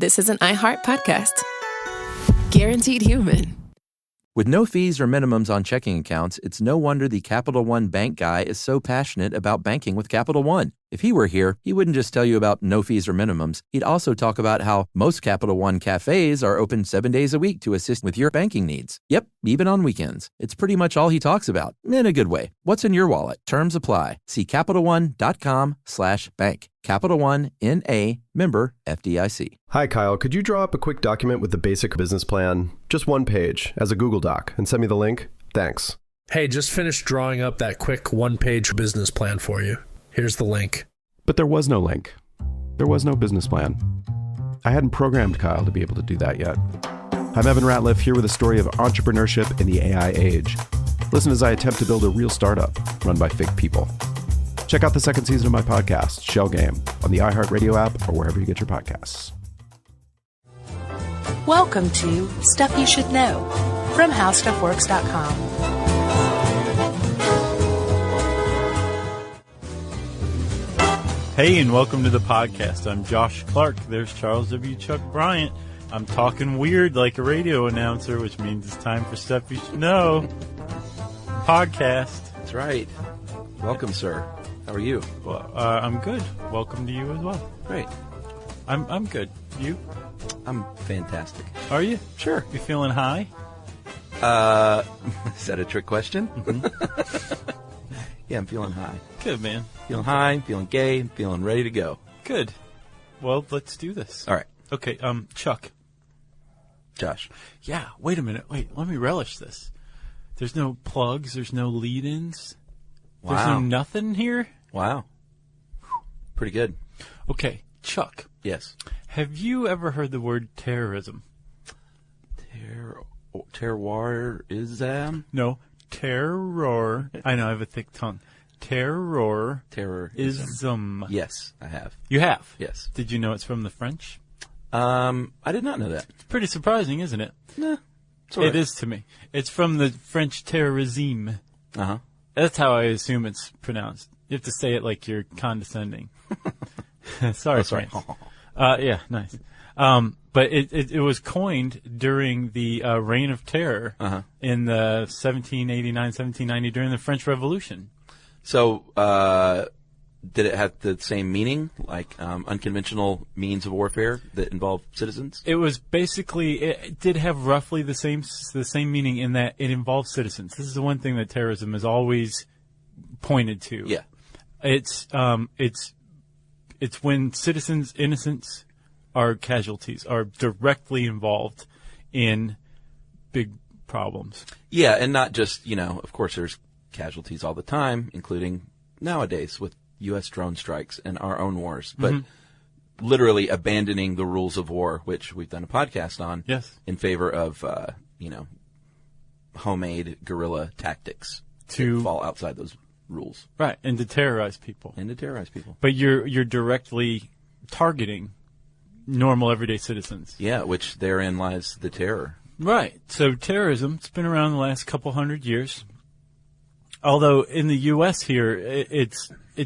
this is an iHeart podcast. Guaranteed human. With no fees or minimums on checking accounts, it's no wonder the Capital One bank guy is so passionate about banking with Capital One. If he were here, he wouldn't just tell you about no fees or minimums. He'd also talk about how most Capital One cafes are open 7 days a week to assist with your banking needs. Yep, even on weekends. It's pretty much all he talks about, in a good way. What's in your wallet? Terms apply. See CapitalOne.com/bank. Capital One, N.A., member FDIC. Hi, Kyle. Could you draw up a quick document with the basic business plan, just one page, as a Google Doc, and send me the link? Thanks. Hey, just finished drawing up that quick one-page business plan for you. Here's the link. But there was no link. There was no business plan. I hadn't programmed Kyle to be able to do that yet. I'm Evan Ratliff, here with a story of entrepreneurship in the AI age. Listen as I attempt to build a real startup run by fake people. Check out the second season of my podcast, Shell Game, on the iHeartRadio app or wherever you get your podcasts. Welcome to Stuff You Should Know from HowStuffWorks.com. Hey, and welcome to the podcast. I'm Josh Clark. There's Charles W. Chuck Bryant. I'm talking weird like a radio announcer, which means it's time for Stuff You Should Know. Podcast. That's right. Welcome, sir. How are you? Well, I'm good. Welcome to you as well. Great. I'm good. You? I'm fantastic. Are you? Sure. You feeling high? Is that a trick question? Mm-hmm. Yeah, I'm feeling high. Good, man. Feeling high, feeling gay, feeling ready to go. Good. Well, let's do this. All right. Okay, Chuck. Josh. Yeah, wait a minute. Wait, let me relish this. There's no plugs. There's no lead-ins. Wow. There's no nothing here? Wow. Pretty good. Okay, Chuck. Yes. Have you ever heard the word terrorism? Terrorism? No, terror. I know, I have a thick tongue. Terrorism. Yes, I have. You have? Yes. Did you know it's from the French? I did not know that. It's pretty surprising, isn't it? Nah. It is to me. It's from the French terrorism. Uh-huh. That's how I assume it's pronounced. You have to say it like you're condescending. Sorry, sorry. France. Yeah, nice. But it was coined during the Reign of Terror in the 1789, 1790 during the French Revolution. So, did it have the same meaning, like unconventional means of warfare that involve citizens? It was basically, it did have roughly the same meaning in that it involves citizens. This is the one thing that terrorism is always pointed to. Yeah. It's when citizens, innocents, are casualties, are directly involved in big problems. Yeah, and not just, of course there's casualties all the time, including nowadays with U.S. drone strikes and our own wars. But literally abandoning the rules of war, which we've done a podcast on, yes, in favor of, homemade guerrilla tactics to fall outside those rules. Right, and to terrorize people. But you're directly targeting normal, everyday citizens. Yeah, which therein lies the terror. Right. So terrorism, it's been around the last couple hundred years. Although in the U.S. here, it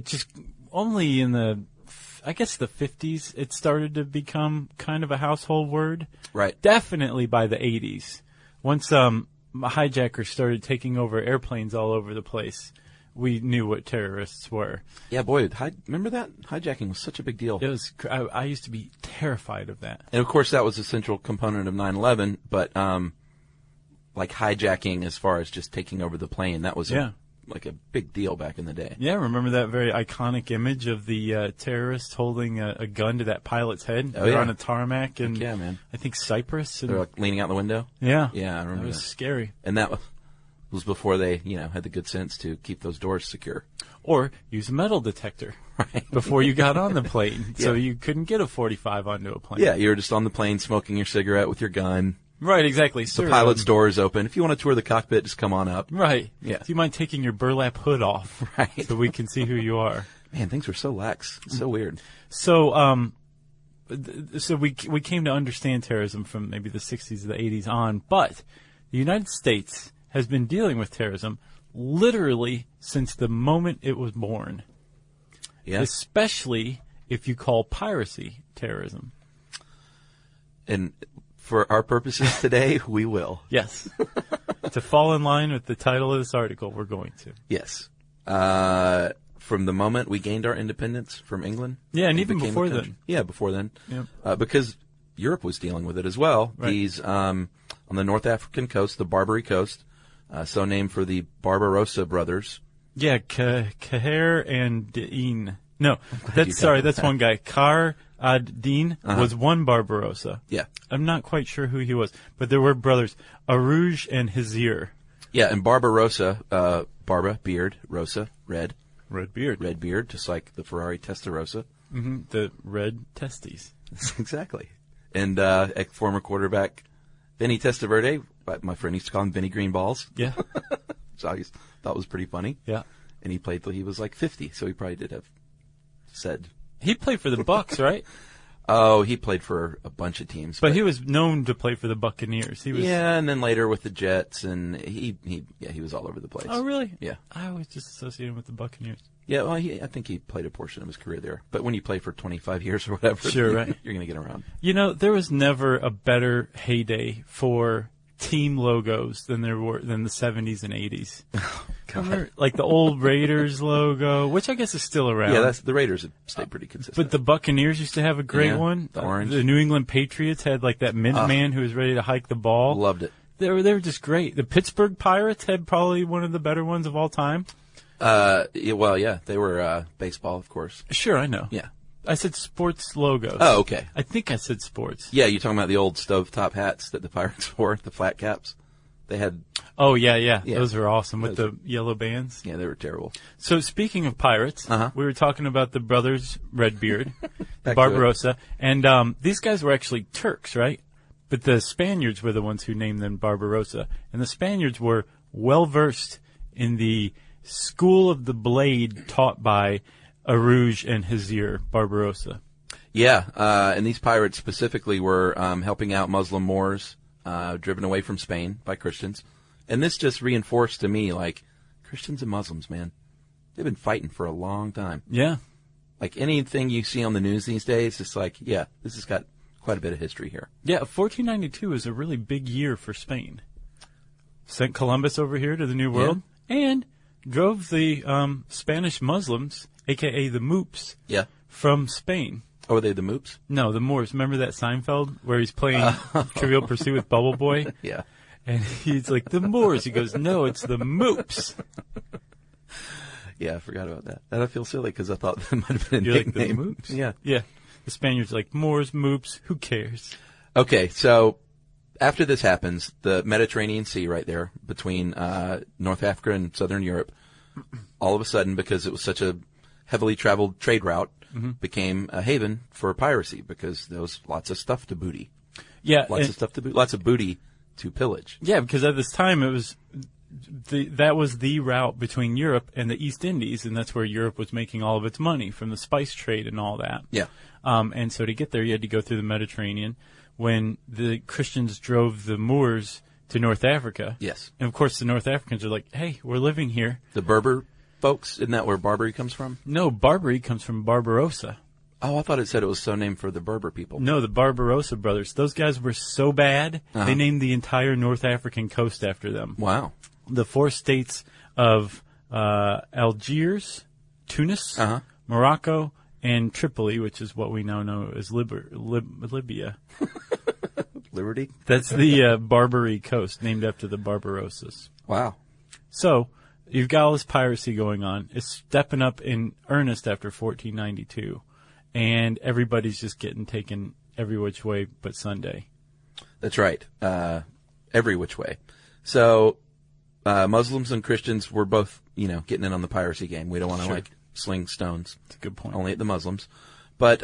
just only in the 50s, it started to become kind of a household word. Right. Definitely by the 80s. Once hijackers started taking over airplanes all over the place, we knew what terrorists were. Yeah, boy, remember that? Hijacking was such a big deal. It was. I used to be terrified of that. And, of course, that was a central component of 9/11, but like hijacking as far as just taking over the plane, that was like a big deal back in the day. Yeah, remember that very iconic image of the terrorist holding a gun to that pilot's head? Oh, They're on a tarmac in, yeah, man. I think, Cyprus. They're like leaning out the window? Yeah. Yeah, I remember that. That was scary. And that was before they, had the good sense to keep those doors secure. Or use a metal detector before you got on the plane, so you couldn't get a 45 onto a plane. Yeah, you were just on the plane smoking your cigarette with your gun. Right, exactly. The pilot's door is open. If you want to tour the cockpit, just come on up. Right. Yeah. Do you mind taking your burlap hood off? Right. So we can see who you are. Man, things were so lax. So weird. So, so we came to understand terrorism from maybe the 60s or the 80s on, but the United States has been dealing with terrorism literally since the moment it was born. Yeah. Especially if you call piracy terrorism. And for our purposes today, we will. Yes. To fall in line with the title of this article, we're going to. Yes. From the moment we gained our independence from England. Yeah, and it even became a before country. then. Yeah, before then. Yep. Because Europe was dealing with it as well. Right. These, on the North African coast, the Barbary Coast, so named for the Barbarossa brothers. Yeah, Caher and Dean. No, that's one guy. Car ad-Din was one Barbarossa. Yeah. I'm not quite sure who he was, but there were brothers, Arouge and Hizir. Yeah, and Barbarossa, Barba, beard, Rosa, red. Red beard. Red beard, just like the Ferrari Testarossa. Mm-hmm. The red testes. Exactly. And former quarterback Vinny Testaverde, my friend used to call him Vinny Greenballs. Yeah. So I thought was pretty funny. Yeah. And he played till he was like 50, so he probably did have said. He played for the Bucks, right? Oh, he played for a bunch of teams. But he was known to play for the Buccaneers. He was. Yeah, and then later with the Jets, and he was all over the place. Oh, really? Yeah. I always just associate him with the Buccaneers. Yeah, well, I think he played a portion of his career there. But when you play for 25 years or whatever, sure, right. You're going to get around. You know, there was never a better heyday for team logos than the 70s and 80s. Remember, like the old Raiders logo, which I guess is still around. Yeah, the Raiders have stayed pretty consistent. But the Buccaneers used to have a great one. The orange. The New England Patriots had like that Minuteman who was ready to hike the ball. Loved it. They were just great. The Pittsburgh Pirates had probably one of the better ones of all time. They were baseball, of course. Sure, I know. Yeah. I said sports logos. Oh, okay. I think I said sports. Yeah, you're talking about the old stovetop hats that the Pirates wore, the flat caps. They had. Oh, yeah. Yeah. Those were awesome with the yellow bands. Yeah, they were terrible. So speaking of pirates, we were talking about the brothers Redbeard, Barbarossa, and these guys were actually Turks, right? But the Spaniards were the ones who named them Barbarossa, and the Spaniards were well versed in the school of the blade taught by Arouge and Hizir Barbarossa. Yeah, and these pirates specifically were helping out Muslim Moors driven away from Spain by Christians. And this just reinforced to me, like, Christians and Muslims, man, they've been fighting for a long time. Yeah. Like anything you see on the news these days, it's like, yeah, this has got quite a bit of history here. Yeah, 1492 was a really big year for Spain. Sent Columbus over here to the New World and drove the Spanish Muslims, a.k.a. the Moops, from Spain. Oh, were they the Moops? No, the Moors. Remember that Seinfeld where he's playing Trivial Pursuit with Bubble Boy? Yeah. And he's like, the Moors. He goes, no, it's the Moops. Yeah, I forgot about that. And I feel silly because I thought that might have been a You're nickname. like, the Moops? Yeah. Yeah. The Spaniards are like, Moors, Moops, who cares? Okay, so after this happens, the Mediterranean Sea right there between North Africa and Southern Europe, all of a sudden, because it was such a heavily traveled trade route, became a haven for piracy because there was lots of stuff to booty. Yeah. Lots of booty to pillage. Yeah, because at this time it was that was the route between Europe and the East Indies, and that's where Europe was making all of its money from the spice trade and all that. Yeah. And so to get there, you had to go through the Mediterranean. When the Christians drove the Moors to North Africa. Yes. And of course the North Africans are like, hey, we're living here. The Berber folks, isn't that where Barbary comes from? No, Barbary comes from Barbarossa. Oh, I thought it said it was so named for the Berber people. No, the Barbarossa brothers. Those guys were so bad, they named the entire North African coast after them. Wow. The 4 states of Algiers, Tunis, Morocco, and Tripoli, which is what we now know as Libya. Liberty? That's the Barbary coast, named after the Barbarossas. Wow. So, you've got all this piracy going on. It's stepping up in earnest after 1492. And everybody's just getting taken every which way but Sunday. That's right. Every which way. So, Muslims and Christians were both, getting in on the piracy game. We don't want to, sling stones. That's a good point. Only at the Muslims. But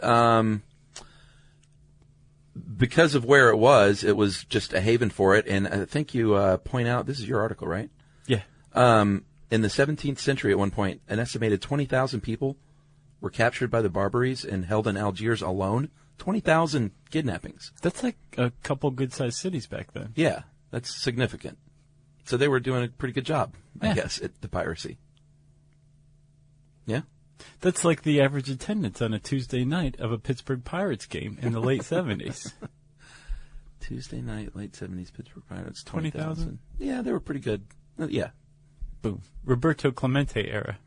because of where it was just a haven for it. And I think you point out, this is your article, right? Yeah. In the 17th century at one point, an estimated 20,000 people were captured by the Barbaries and held in Algiers alone. 20,000 kidnappings. That's like a couple good-sized cities back then. Yeah, that's significant. So they were doing a pretty good job, I guess, at the piracy. Yeah? That's like the average attendance on a Tuesday night of a Pittsburgh Pirates game in the late 70s. Tuesday night, late 70s, Pittsburgh Pirates, 20,000? Yeah, they were pretty good. Yeah. Boom. Roberto Clemente era.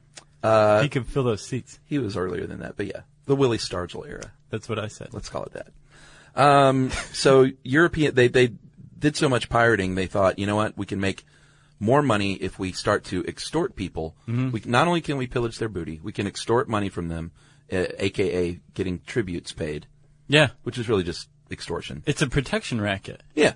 He could fill those seats. He was earlier than that, but yeah. The Willie Stargell era. That's what I said. Let's call it that. So European, they did so much pirating, they thought, you know what, we can make more money if we start to extort people. Mm-hmm. Not only can we pillage their booty, we can extort money from them, a.k.a. getting tributes paid. Yeah. Which is really just extortion. It's a protection racket. Yeah.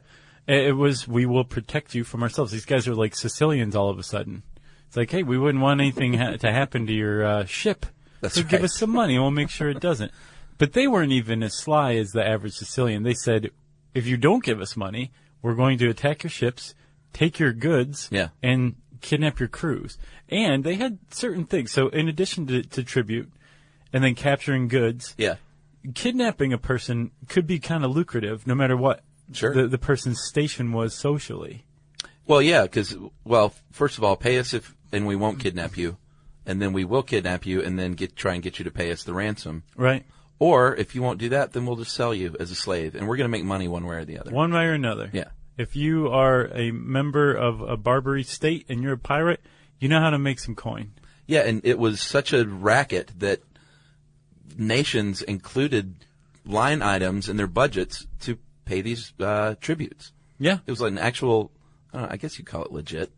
It was, we will protect you from ourselves. These guys are like Sicilians all of a sudden. It's like, hey, we wouldn't want anything to happen to your ship. That's so right. Give us some money and we'll make sure it doesn't. But they weren't even as sly as the average Sicilian. They said, if you don't give us money, we're going to attack your ships, take your goods, and kidnap your crews. And they had certain things. So in addition to tribute and then capturing goods, kidnapping a person could be kind of lucrative no matter what the person's station was socially. Well, yeah, because, first of all, pay us and we won't kidnap you. And then we will kidnap you and then try and get you to pay us the ransom. Right. Or if you won't do that, then we'll just sell you as a slave. And we're going to make money one way or the other. One way or another. Yeah. If you are a member of a Barbary state and you're a pirate, you know how to make some coin. Yeah, and it was such a racket that nations included line items in their budgets to pay these tributes. Yeah. It was like an actual, I guess you'd call it legit.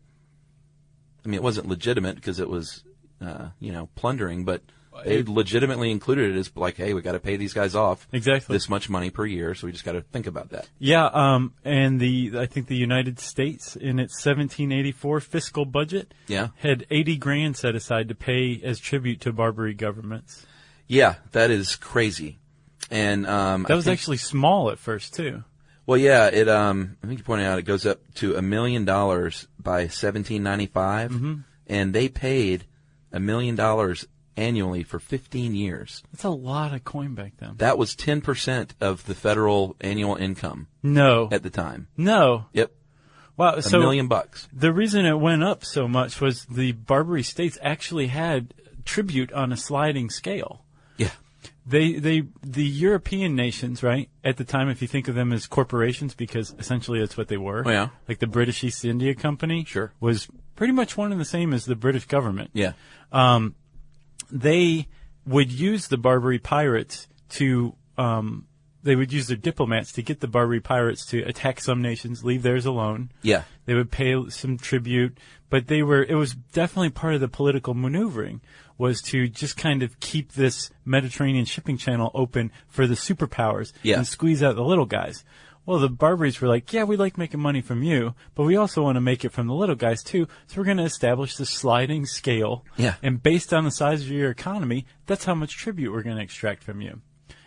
I mean, it wasn't legitimate because it was, plundering, but they legitimately included it as like, hey, we got to pay these guys off this much money per year, so we just got to think about that. Yeah, and I think the United States in its 1784 fiscal budget had $80,000 set aside to pay as tribute to Barbary governments. Yeah, that is crazy. And that was actually small at first too. Well, yeah, I think you pointed out it goes up to $1 million by 1795, and they paid $1 million annually for 15 years. That's a lot of coin back then. That was 10% of the federal annual income. No. At the time. No. Yep. Wow. $1 million. The reason it went up so much was the Barbary states actually had tribute on a sliding scale. Yeah. The European nations, right, at the time, if you think of them as corporations, because essentially that's what they were. Oh, yeah. Like the British East India Company. Sure. Was pretty much one and the same as the British government. Yeah. They would use the Barbary pirates to, they would use their diplomats to get the Barbary pirates to attack some nations, leave theirs alone. Yeah. They would pay some tribute, but it was definitely part of the political maneuvering, was to just kind of keep this Mediterranean shipping channel open for the superpowers and squeeze out the little guys. Well, the Barbaries were like, yeah, we like making money from you, but we also want to make it from the little guys too, so we're going to establish this sliding scale. Yeah. And based on the size of your economy, that's how much tribute we're going to extract from you.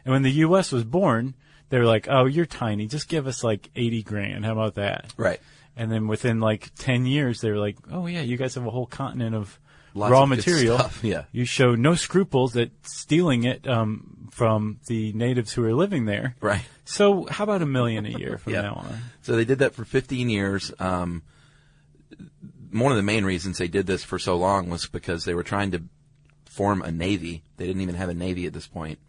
And when the U.S. was born, they were like, oh, you're tiny, just give us like $80,000. How about that? Right. And then within like 10 years, they were like, oh yeah, you guys have a whole continent of lots raw of material. Good stuff. Yeah. You show no scruples at stealing it from the natives who are living there. Right. So how about $1 million a year from now on? So they did that for 15 years. One of the main reasons they did this for so long was because they were trying to form a navy. They didn't even have a navy at this point.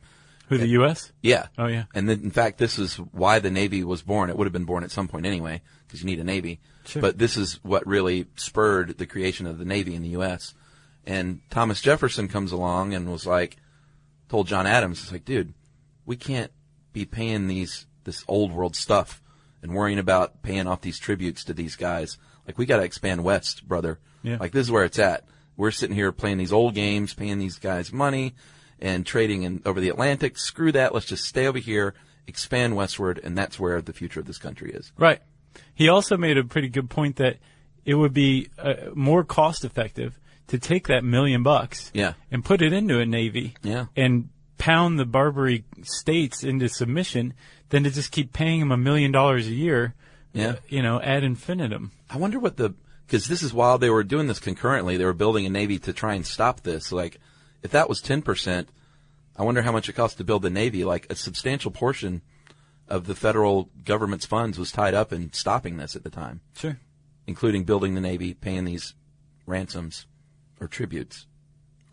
Who, the U.S.? Yeah. Oh, yeah. And then, in fact, this is why the Navy was born. It would have been born at some point anyway, because you need a Navy. Sure. But this is what really spurred the creation of the Navy in the U.S. And Thomas Jefferson comes along and was like, told John Adams, it's like, dude, we can't be paying this old world stuff and worrying about paying off these tributes to these guys. Like, we got to expand west, brother. Yeah. Like, this is where it's at. We're sitting here playing these old games, paying these guys money, and trading over the Atlantic. Screw that. Let's just stay over here, expand westward, and that's where the future of this country is. Right. He also made a pretty good point that it would be more cost effective to take that $1 million and put it into a navy and pound the Barbary states into submission than to just keep paying them $1 million a year, ad infinitum. I wonder what because this is while they were doing this concurrently, they were building a navy to try and stop this. Like, if that was 10%, I wonder how much it costs to build the Navy. Like, a substantial portion of the federal government's funds was tied up in stopping this at the time. Sure. Including building the Navy, paying these ransoms or tributes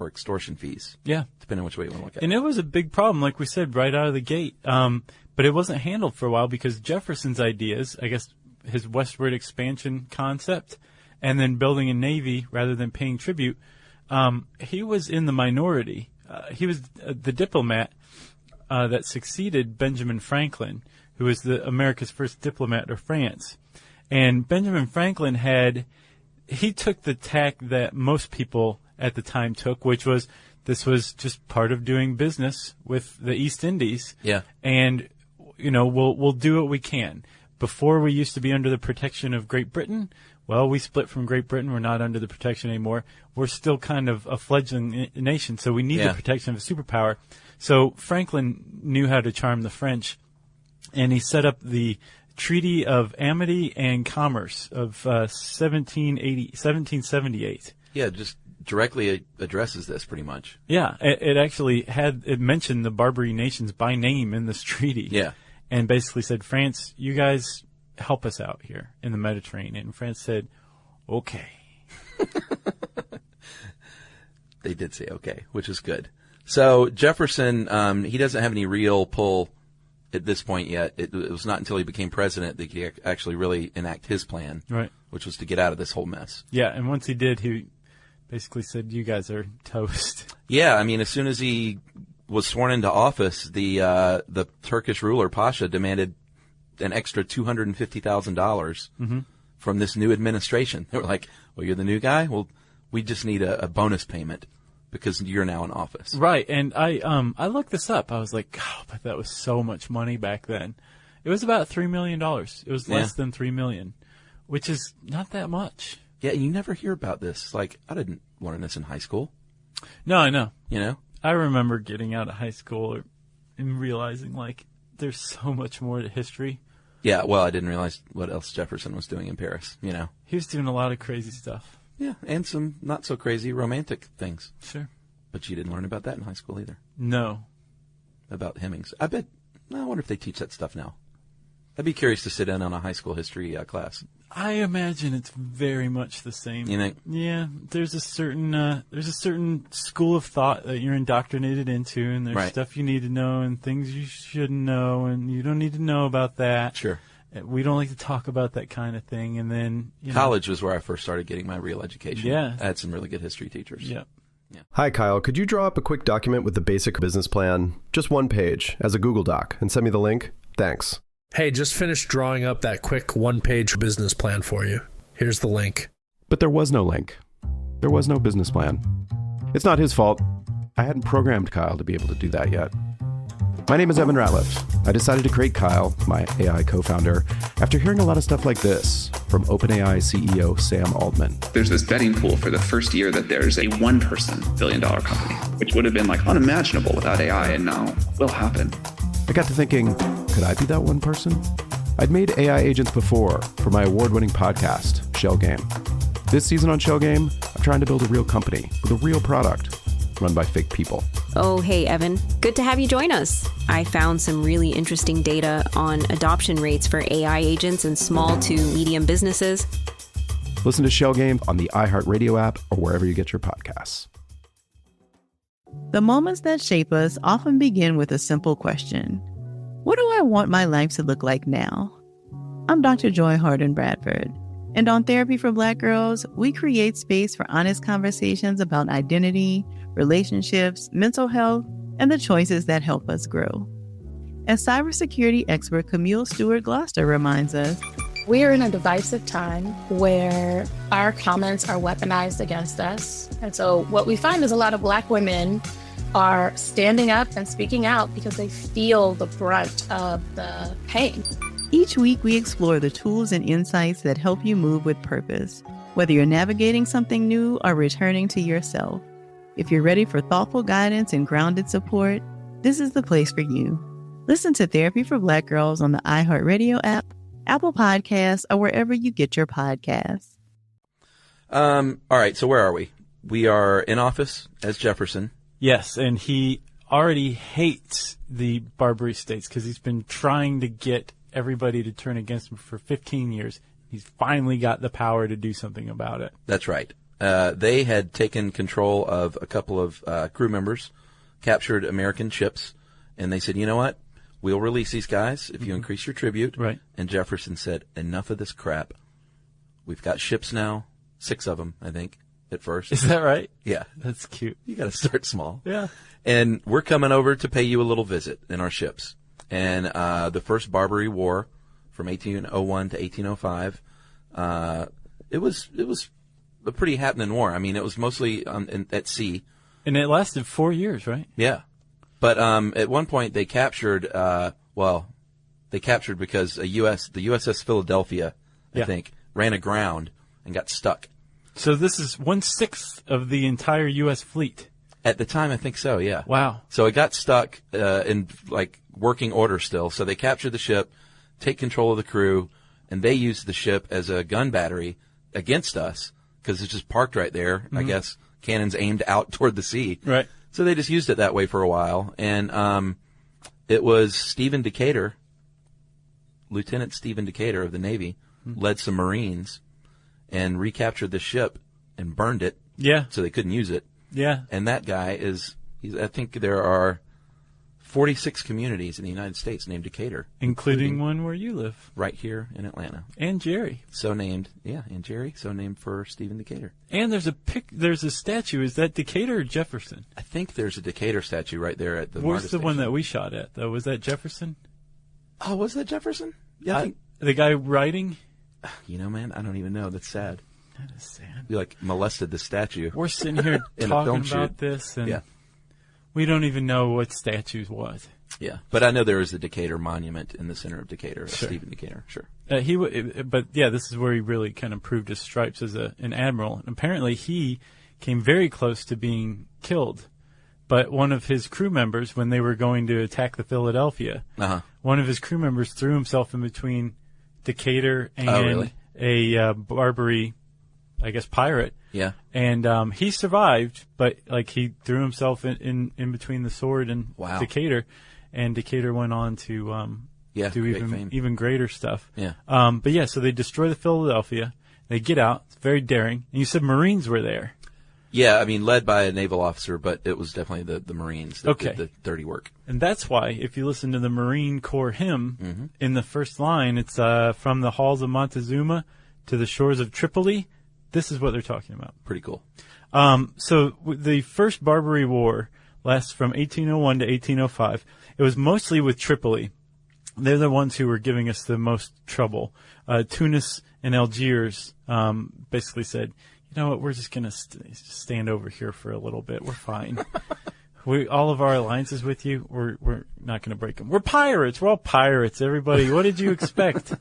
or extortion fees. Yeah. Depending on which way you want to look at it. And it was a big problem, like we said, right out of the gate. But it wasn't handled for a while because Jefferson's ideas, I guess his westward expansion concept, and then building a navy rather than paying tribute, he was in the minority. He was the diplomat that succeeded Benjamin Franklin, who was America's first diplomat to France. And Benjamin Franklin he took the tack that most people at the time took, which was this was just part of doing business with the East Indies. Yeah. And, we'll do what we can. Before we used to be under the protection of Great Britain. Well, we split from Great Britain. We're not under the protection anymore. We're still kind of a fledgling nation, so we need the protection of a superpower. So Franklin knew how to charm the French, and he set up the Treaty of Amity and Commerce of 1778. Yeah, just directly addresses this pretty much. Yeah, it actually it mentioned the Barbary nations by name in this treaty. Yeah. And basically said, France, you guys help us out here in the Mediterranean. And France said, okay. They did say okay, which is good. So Jefferson, he doesn't have any real pull at this point yet. It was not until he became president that he actually really enact his plan, right? Which was to get out of this whole mess. Yeah, and once he did, he basically said, you guys are toast. Yeah, I mean, as soon as he was sworn into office, the Turkish ruler, Pasha, demanded an extra $250,000 from this new administration. They were like, well, you're the new guy? Well, we just need a bonus payment because you're now in office. Right, and I looked this up. I was like, oh, but that was so much money back then. It was about $3 million. It was less than $3 million, which is not that much. Yeah, you never hear about this. Like, I didn't learn this in high school. No, I know. You know? I remember getting out of high school and realizing, like, there's so much more to history. Yeah, well, I didn't realize what else Jefferson was doing in Paris, He was doing a lot of crazy stuff. Yeah, and some not so crazy romantic things. Sure. But you didn't learn about that in high school either. No. About Hemmings. I wonder if they teach that stuff now. I'd be curious to sit in on a high school history class. I imagine it's very much the same. You think? Yeah, there's a certain school of thought that you're indoctrinated into, and there's stuff you need to know and things you shouldn't know, and you don't need to know about that. Sure. We don't like to talk about that kind of thing, and then college was where I first started getting my real education. Yeah, I had some really good history teachers. Yep. Yeah. Hi, Kyle. Could you draw up a quick document with the basic business plan, just one page, as a Google Doc, and send me the link? Thanks. Hey, just finished drawing up that quick one-page business plan for you. Here's the link. But there was no link. There was no business plan. It's not his fault. I hadn't programmed Kyle to be able to do that yet. My name is Evan Ratliff. I decided to create Kyle, my AI co-founder, after hearing a lot of stuff like this from OpenAI CEO Sam Altman. There's this betting pool for the first year that there's a one-person billion-dollar company, which would have been like unimaginable without AI, and now will happen. I got to thinking, could I be that one person? I'd made AI agents before for my award-winning podcast, Shell Game. This season on Shell Game, I'm trying to build a real company with a real product run by fake people. Oh, hey, Evan. Good to have you join us. I found some really interesting data on adoption rates for AI agents in small to medium businesses. Listen to Shell Game on the iHeartRadio app or wherever you get your podcasts. The moments that shape us often begin with a simple question. What do I want my life to look like now? I'm Dr. Joy Harden Bradford, and on Therapy for Black Girls, we create space for honest conversations about identity, relationships, mental health, and the choices that help us grow. As cybersecurity expert Camille Stewart-Gloucester reminds us, we are in a divisive time where our comments are weaponized against us. And so what we find is a lot of Black women are standing up and speaking out because they feel the brunt of the pain. Each week we explore the tools and insights that help you move with purpose, whether you're navigating something new or returning to yourself. If you're ready for thoughtful guidance and grounded support, this is the place for you. Listen to Therapy for Black Girls on the iHeartRadio app, Apple Podcasts, or wherever you get your podcasts. All right, so where are we? We are in office as Jefferson. Yes, and he already hates the Barbary states because he's been trying to get everybody to turn against him for 15 years. He's finally got the power to do something about it. That's right. They had taken control of a couple of crew members, captured American ships, and they said, you know what? We'll release these guys if you increase your tribute. Right. And Jefferson said, enough of this crap. We've got ships now, 6 of them, I think, at first. Is that right? Yeah. That's cute. You got to start small. Yeah. And we're coming over to pay you a little visit in our ships. And the first Barbary War from 1801 to 1805, it was a pretty happening war. I mean, it was mostly at sea. And it lasted 4 years, right? Yeah. But at one point they captured, they captured because the USS Philadelphia, I think, ran aground and got stuck. So this is 1/6 of the entire U.S. fleet. At the time, I think so, yeah. Wow. So it got stuck in, like, working order still. So they captured the ship, take control of the crew, and they used the ship as a gun battery against us because it's just parked right there. I guess cannons aimed out toward the sea. Right. So they just used it that way for a while. And it was Stephen Decatur, Lieutenant Stephen Decatur of the Navy, led some Marines and recaptured the ship and burned it. Yeah. So they couldn't use it. Yeah. And that guy I think there are 46 communities in the United States named Decatur. Including one where you live. Right here in Atlanta. And Jerry. So named, and Jerry, so named for Stephen Decatur. And there's a statue. Is that Decatur or Jefferson? I think there's a Decatur statue right there at the Where's MARTA the one station. that we shot at, though? Was that Jefferson? Oh, was that Jefferson? Yeah, I think. The guy writing? You know, man, I don't even know. That's sad. That is sad. We, molested the statue. We're sitting here in a talking film about shoot. this, and we don't even know what statues was. Yeah, but I know there is a Decatur monument in the center of Decatur, Sure. Stephen Decatur, sure. This is where he really kind of proved his stripes as an admiral. And apparently he came very close to being killed. But one of his crew members, when they were going to attack the Philadelphia, one of his crew members threw himself in between Decatur and a Barbary, I guess, pirate. Yeah. And he survived, but he threw himself in between the sword and Decatur, and Decatur went on to do even greater stuff. Yeah. So they destroy the Philadelphia. They get out. It's very daring. And you said Marines were there. Yeah, I mean, led by a naval officer, but it was definitely the Marines that did the dirty work. And that's why, if you listen to the Marine Corps hymn, in the first line, it's from the halls of Montezuma to the shores of Tripoli. This is what they're talking about. Pretty cool. So the first Barbary War lasts from 1801 to 1805. It was mostly with Tripoli. They're the ones who were giving us the most trouble. Tunis and Algiers basically said, you know what, we're just going to stand over here for a little bit. We're fine. All of our alliances with you, we're not going to break them. We're pirates. We're all pirates, everybody. What did you expect?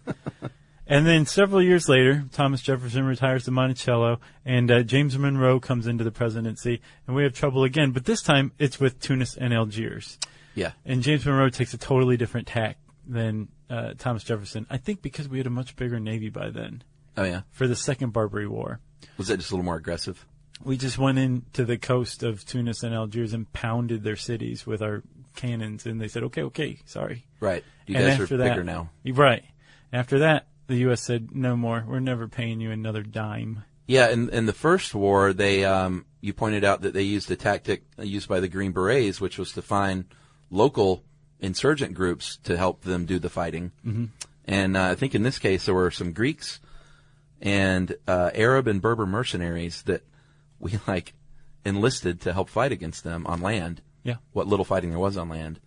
And then several years later, Thomas Jefferson retires to Monticello, and James Monroe comes into the presidency, and we have trouble again. But this time, it's with Tunis and Algiers. Yeah. And James Monroe takes a totally different tack than Thomas Jefferson. I think because we had a much bigger Navy by then. Oh, yeah? For the Second Barbary War. Was that just a little more aggressive? We just went into the coast of Tunis and Algiers and pounded their cities with our cannons, and they said, okay, sorry. Right. You guys are bigger now. Right. After that, the U.S. said, no more. We're never paying you another dime. Yeah, in the first war, they you pointed out that they used a tactic used by the Green Berets, which was to find local insurgent groups to help them do the fighting. Mm-hmm. And I think in this case, there were some Greeks and Arab and Berber mercenaries that we enlisted to help fight against them on land. Yeah. What little fighting there was on land.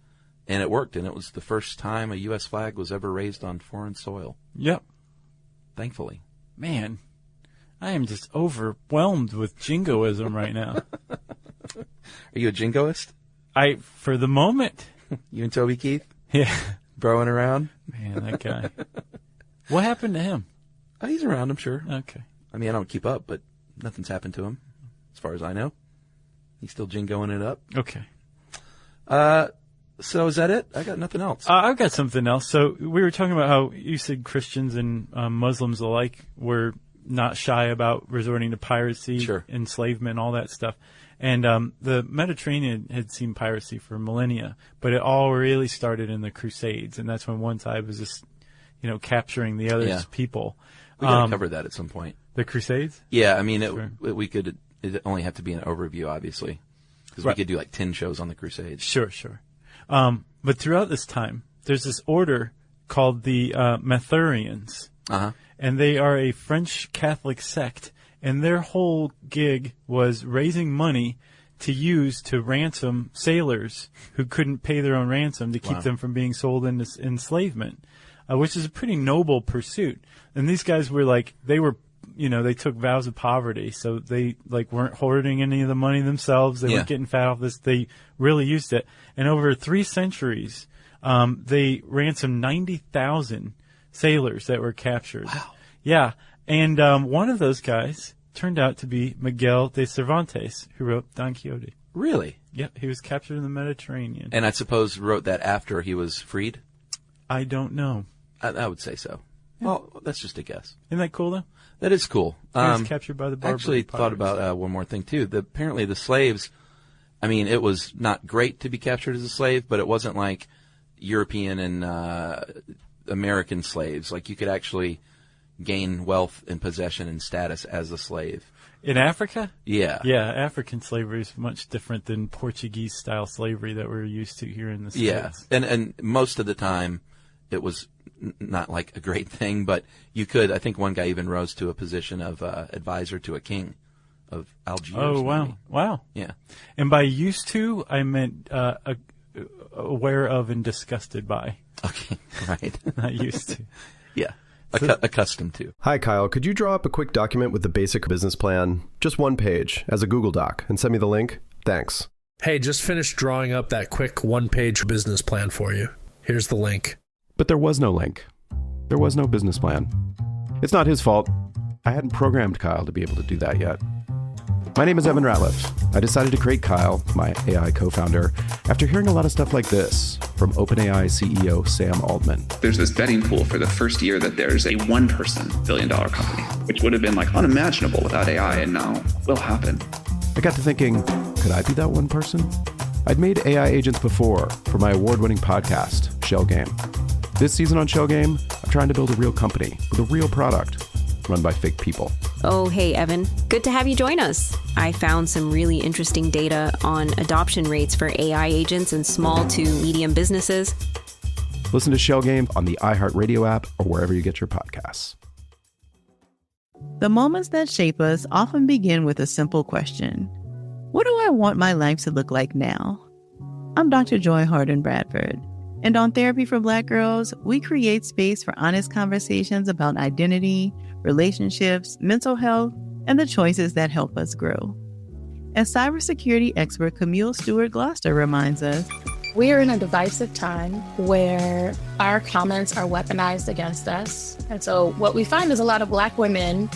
And it worked, and it was the first time a U.S. flag was ever raised on foreign soil. Yep. Thankfully. Man, I am just overwhelmed with jingoism right now. Are you a jingoist? For the moment. You and Toby Keith? Yeah. Broing around? Man, that guy. What happened to him? Oh, he's around, I'm sure. Okay. I mean, I don't keep up, but nothing's happened to him, as far as I know. He's still jingoing it up. Okay. So is that it? I got nothing else. I've got something else. So we were talking about how you said Christians and Muslims alike were not shy about resorting to piracy, enslavement, all that stuff. And the Mediterranean had seen piracy for millennia, but it all really started in the Crusades, and that's when one side was just, capturing the other's people. We got to cover that at some point. The Crusades? Yeah, I mean, Sure. it only have to be an overview, obviously, because Right. we could do like 10 shows on the Crusades. Sure. But throughout this time, there's this order called the Mathurians. Uh-huh. And they are a French Catholic sect, and their whole gig was raising money to use to ransom sailors who couldn't pay their own ransom to keep them from being sold into enslavement, which is a pretty noble pursuit. And these guys were they took vows of poverty, so they weren't hoarding any of the money themselves. They weren't getting fat off this. They really used it. And over 3 centuries, they ransomed 90,000 sailors that were captured. Wow. Yeah. And one of those guys turned out to be Miguel de Cervantes, who wrote Don Quixote. Really? Yep. He was captured in the Mediterranean. And I suppose wrote that after he was freed? I don't know. I would say so. Yeah. Well, that's just a guess. Isn't that cool, though? That is cool. He was captured by the Barbary actually thought about one more thing, too. Apparently the slaves, I mean, it was not great to be captured as a slave, but it wasn't like European and American slaves. Like, you could actually gain wealth and possession and status as a slave. In Africa? Yeah. Yeah, African slavery is much different than Portuguese-style slavery that we're used to here in the States. Yeah, and most of the time it was not like a great thing, but you could, I think one guy even rose to a position of advisor to a king of Algiers. Oh, wow. Maybe. Wow. Yeah. And by used to, I meant aware of and disgusted by. Okay, right. Not used to. Yeah. Accustomed to. Hi, Kyle. Could you draw up a quick document with the basic business plan, just 1 page, as a Google Doc, and send me the link? Thanks. Hey, just finished drawing up that quick 1-page business plan for you. Here's the link. But there was no link. There was no business plan. It's not his fault. I hadn't programmed Kyle to be able to do that yet. My name is Evan Ratliff. I decided to create Kyle, my AI co-founder, after hearing a lot of stuff like this from OpenAI CEO Sam Altman. There's this betting pool for the first year that there's a one-person billion-dollar company, which would have been like unimaginable without AI, and now will happen. I got to thinking, could I be that one person? I'd made AI agents before for my award-winning podcast, Shell Game. This season on Shell Game, I'm trying to build a real company with a real product run by fake people. Oh, hey, Evan. Good to have you join us. I found some really interesting data on adoption rates for AI agents in small to medium businesses. Listen to Shell Game on the iHeartRadio app or wherever you get your podcasts. The moments that shape us often begin with a simple question. What do I want my life to look like now? I'm Dr. Joy Harden Bradford, and on Therapy for Black Girls, we create space for honest conversations about identity, relationships, mental health, and the choices that help us grow. As cybersecurity expert Camille Stewart-Gloucester reminds us, We are in a divisive time where our comments are weaponized against us. And so what we find is a lot of Black women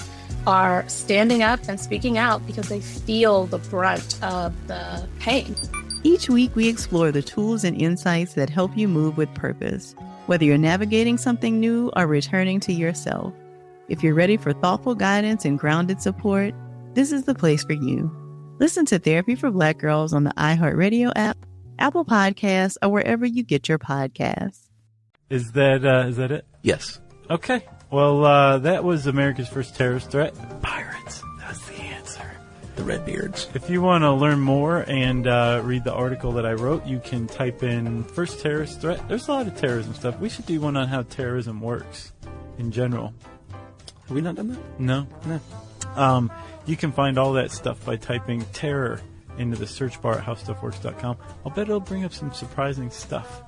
are standing up and speaking out because they feel the brunt of the pain. Each week we explore the tools and insights that help you move with purpose, whether you're navigating something new or returning to yourself. If you're ready for thoughtful guidance and grounded support, this is the place for you. Listen to Therapy for Black Girls on the iHeartRadio app, Apple Podcasts, or wherever you get your podcasts. Is that it? Yes. Okay. Well, that was America's first terrorist threat. Pirates. That's the answer. The Redbeards. If you want to learn more and read the article that I wrote, you can type in first terrorist threat. There's a lot of terrorism stuff. We should do one on how terrorism works in general. Have we not done that? No. You can find all that stuff by typing terror into the search bar at howstuffworks.com. I'll bet it'll bring up some surprising stuff.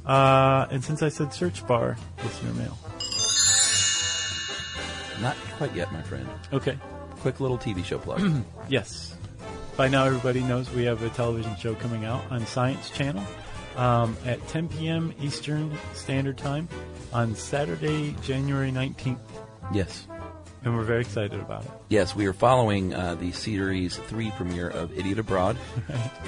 And since I said search bar, listener mail. Not quite yet, my friend. Okay. Quick little TV show plug. Yes. By now everybody knows we have a television show coming out on Science Channel at 10 p.m. Eastern Standard Time on Saturday, January 19th. Yes. And we're very excited about it. Yes, we are following the Series 3 premiere of Idiot Abroad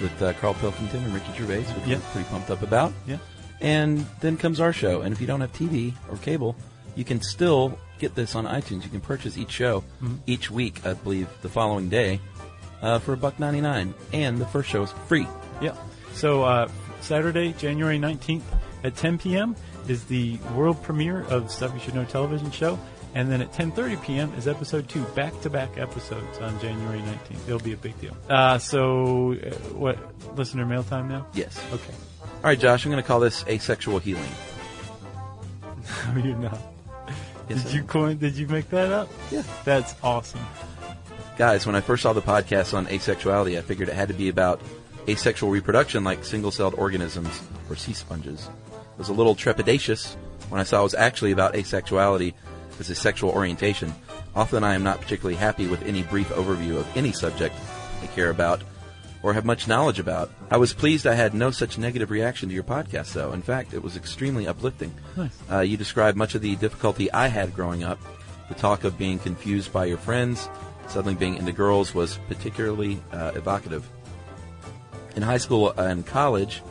with Carl Pilkington and Ricky Gervais, which we're pretty pumped up about. Yeah. And then comes our show. And if you don't have TV or cable, you can still get this on iTunes. You can purchase each show each week, I believe, the following day for $1.99. And the first show is free. Yeah. So Saturday, January 19th at 10 p.m., is the world premiere of Stuff You Should Know television show. And then at 10:30 p.m. is episode 2, back-to-back episodes on January 19th. It'll be a big deal. What, listener mail time now? Yes. Okay. All right, Josh, I'm going to call this asexual healing. No, you're not. Yes, Did you make that up? Yeah. That's awesome. Guys, when I first saw the podcast on asexuality, I figured it had to be about asexual reproduction like single-celled organisms or sea sponges. I was a little trepidatious when I saw it was actually about asexuality as a sexual orientation. Often I am not particularly happy with any brief overview of any subject I care about or have much knowledge about. I was pleased I had no such negative reaction to your podcast, though. In fact, it was extremely uplifting. Nice. You described much of the difficulty I had growing up. The talk of being confused by your friends, suddenly being into girls, was particularly evocative. In high school and college,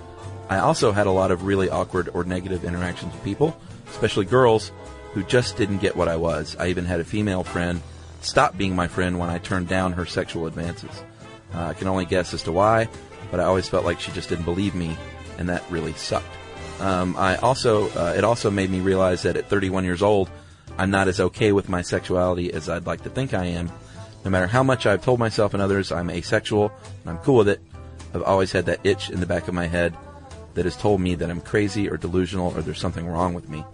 I also had a lot of really awkward or negative interactions with people, especially girls, who just didn't get what I was. I even had a female friend stop being my friend when I turned down her sexual advances. I can only guess as to why, but I always felt like she just didn't believe me, and that really sucked. It also made me realize that at 31 years old, I'm not as okay with my sexuality as I'd like to think I am. No matter how much I've told myself and others I'm asexual, and I'm cool with it, I've always had that itch in the back of my head that has told me that I'm crazy or delusional or there's something wrong with me.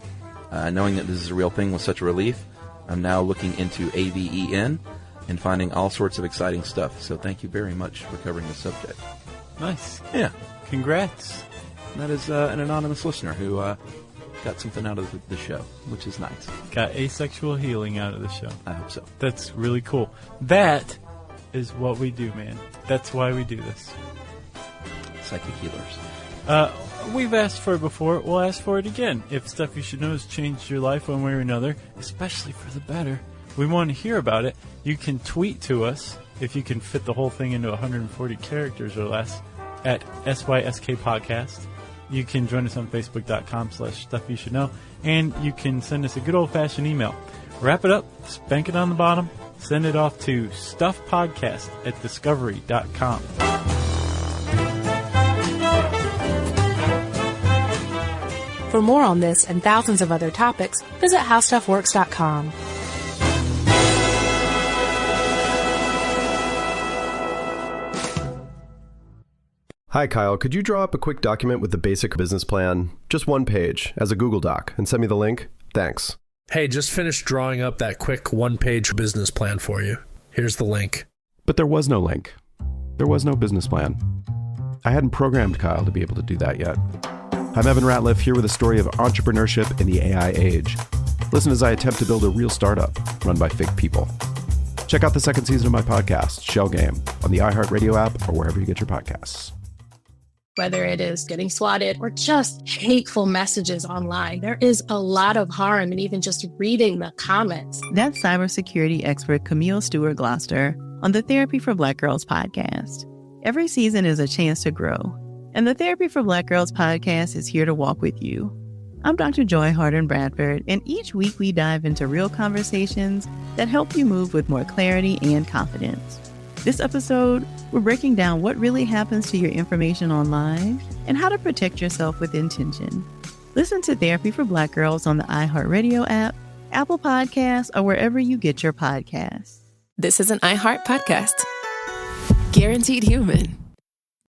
Knowing that this is a real thing was such a relief. I'm now looking into AVEN and finding all sorts of exciting stuff. So thank you very much for covering the subject. Nice. Yeah. Congrats. And that is an anonymous listener who got something out of the show, which is nice. Got asexual healing out of the show. I hope so. That's really cool. That is what we do, man. That's why we do this. Psychic healers. We've asked for it before. We'll ask for it again. If Stuff You Should Know has changed your life one way or another, especially for the better, we want to hear about it. You can tweet to us, if you can fit the whole thing into 140 characters or less, at SYSK Podcast. You can join us on Facebook.com/StuffYouShouldKnow, and you can send us a good old-fashioned email. Wrap it up, spank it on the bottom, send it off to stuffpodcast@discovery.com. For more on this and thousands of other topics, visit howstuffworks.com. Hi, Kyle. Could you draw up a quick document with the basic business plan, just one page, as a Google Doc, and send me the link? Thanks. Hey, just finished drawing up that quick one-page business plan for you. Here's the link. But there was no link. There was no business plan. I hadn't programmed Kyle to be able to do that yet. I'm Evan Ratliff, here with a story of entrepreneurship in the AI age. Listen as I attempt to build a real startup run by fake people. Check out the second season of my podcast, Shell Game, on the iHeartRadio app or wherever you get your podcasts. Whether it is getting swatted or just hateful messages online, there is a lot of harm in even just reading the comments. That's cybersecurity expert Camille Stewart-Gloucester on the Therapy for Black Girls podcast. Every season is a chance to grow, and the Therapy for Black Girls podcast is here to walk with you. I'm Dr. Joy Harden-Bradford, and each week we dive into real conversations that help you move with more clarity and confidence. This episode, we're breaking down what really happens to your information online and how to protect yourself with intention. Listen to Therapy for Black Girls on the iHeartRadio app, Apple Podcasts, or wherever you get your podcasts. This is an iHeart podcast. Guaranteed human.